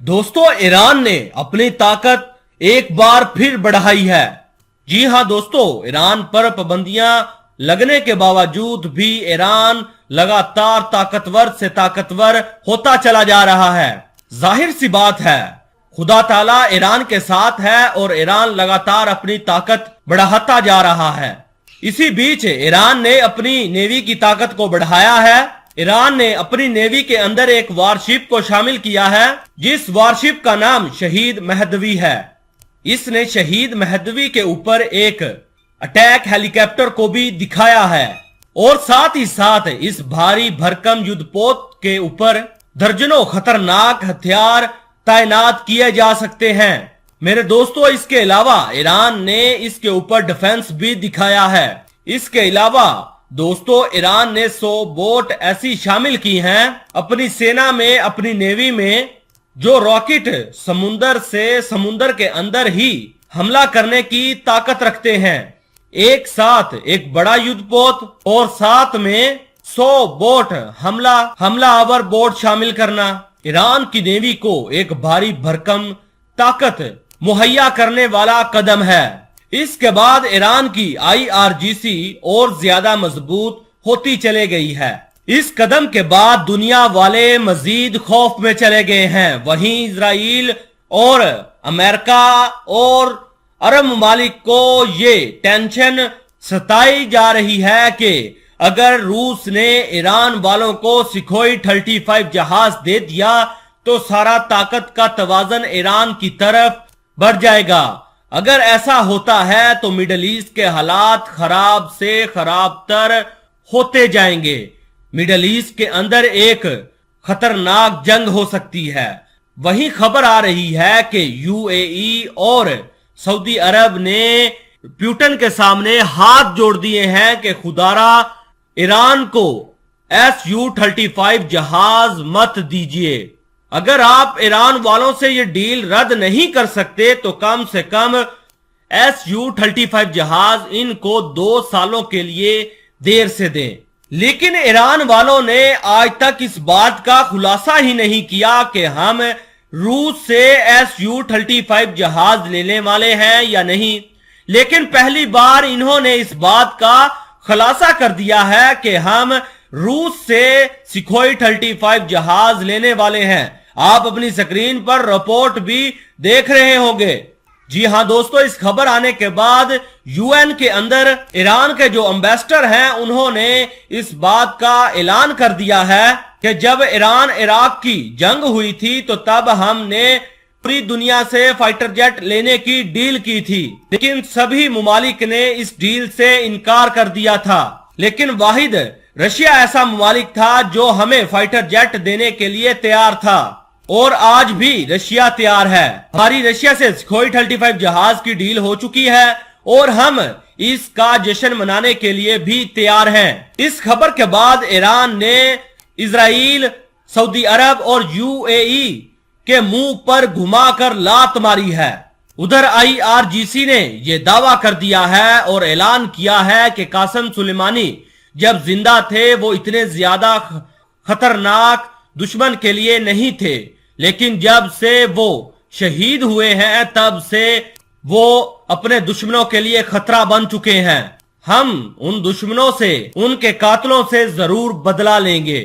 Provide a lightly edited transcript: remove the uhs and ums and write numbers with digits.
दोस्तों, ईरान ने अपनी ताकत एक बार फिर बढ़ाई है। जी हां दोस्तों, ईरान पर पाबंदियां लगने के बावजूद भी ईरान लगातार ताकतवर से ताकतवर होता चला जा रहा है। जाहिर सी बात है, खुदा ताला ईरान के साथ है और ईरान लगातार अपनी ताकत बढ़ाता जा रहा है। इसी बीच ईरान ने अपनी नेवी की ताकत को बढ़ाया है। ईरान ने अपनी नेवी के अंदर एक वारशिप को शामिल किया है, जिस वारशिप का नाम शहीद महदवी है। इसने शहीद महदवी के ऊपर एक अटैक हेलीकॉप्टर को भी दिखाया है और साथ ही साथ इस भारी भरकम युद्धपोत के ऊपर दर्जनों खतरनाक हथियार तैनात किए जा सकते हैं। मेरे दोस्तों, इसके अलावा ईरान ने इसके ऊपर डिफेंस भी दिखाया है। इसके अलावा दोस्तों, ईरान ने 100 बोट ऐसी शामिल की हैं अपनी सेना में, अपनी नेवी में, जो रॉकेट समुंदर से समुंदर के अंदर ही हमला करने की ताकत रखते हैं। एक साथ एक बड़ा युद्धपोत और साथ में 100 बोट हमलावर बोट शामिल करना ईरान की नेवी को एक भारी भरकम ताकत मुहैया करने वाला कदम है। इसके बाद ईरान की IRGC और ज्यादा मजबूत होती चले गई है। इस कदम के बाद दुनिया वाले मजीद खौफ में चले गए हैं। वहीं इजराइल और अमेरिका और अरब ममालिक को ये टेंशन सताई जा रही है कि अगर रूस ने ईरान वालों को सुखोई 35 जहाज दे दिया तो सारा ताकत का तवाजन ईरान की तरफ बढ़ जाएगा। अगर ऐसा होता है तो मिडल ईस्ट के हालात खराब से खराब तर होते जाएंगे। मिडल ईस्ट के अंदर एक खतरनाक जंग हो सकती है। वहीं खबर आ रही है कि UAE और सऊदी अरब ने पुतिन के सामने हाथ जोड़ दिए हैं कि खुदारा ईरान को Su-35 जहाज मत दीजिए। अगर आप ईरान वालों से ये डील रद्द नहीं कर सकते तो कम से कम Su-35 जहाज इनको 2 सालों के लिए देर से दें। लेकिन ईरान वालों ने आज तक इस बात का खुलासा ही नहीं किया कि हम रूस से Su-35 जहाज लेने वाले हैं या नहीं। लेकिन पहली बार इन्होंने इस बात का खुलासा कर दिया है कि हम रूस से सुखोई 35 जहाज लेने वाले हैं। आप अपनी स्क्रीन पर रिपोर्ट भी देख रहे होंगे। जी हां दोस्तों, इस खबर आने के बाद UN के अंदर ईरान के जो एम्बेसडर हैं उन्होंने इस बात का ऐलान कर दिया है कि जब ईरान इराक की जंग हुई थी तो तब हमने पूरी दुनिया से फाइटर जेट लेने की डील की थी, लेकिन सभी मुमालिक ने इस डील से इनकार कर दिया था। लेकिन वाहिद रशिया ऐसा मुमालिक था जो हमें फाइटर जेट देने के लिए तैयार था और आज भी रशिया तैयार है। हमारी रशिया से सुखोई 35 जहाज की डील हो चुकी है और हम इसका जश्न मनाने के लिए भी तैयार हैं। इस खबर के बाद ईरान ने इजराइल, सऊदी अरब और UAE के मुंह पर घुमाकर लात मारी है। उधर IRGC ने यह दावा कर दिया है और ऐलान किया है कि कासिम सुलेमानी जब जिंदा थे वो इतने ज्यादा खतरनाक दुश्मन के लिए नहीं थे, लेकिन जब से वो शहीद हुए हैं तब से वो अपने दुश्मनों के लिए खतरा बन चुके हैं। हम उन दुश्मनों से, उनके कातलों से जरूर बदला लेंगे।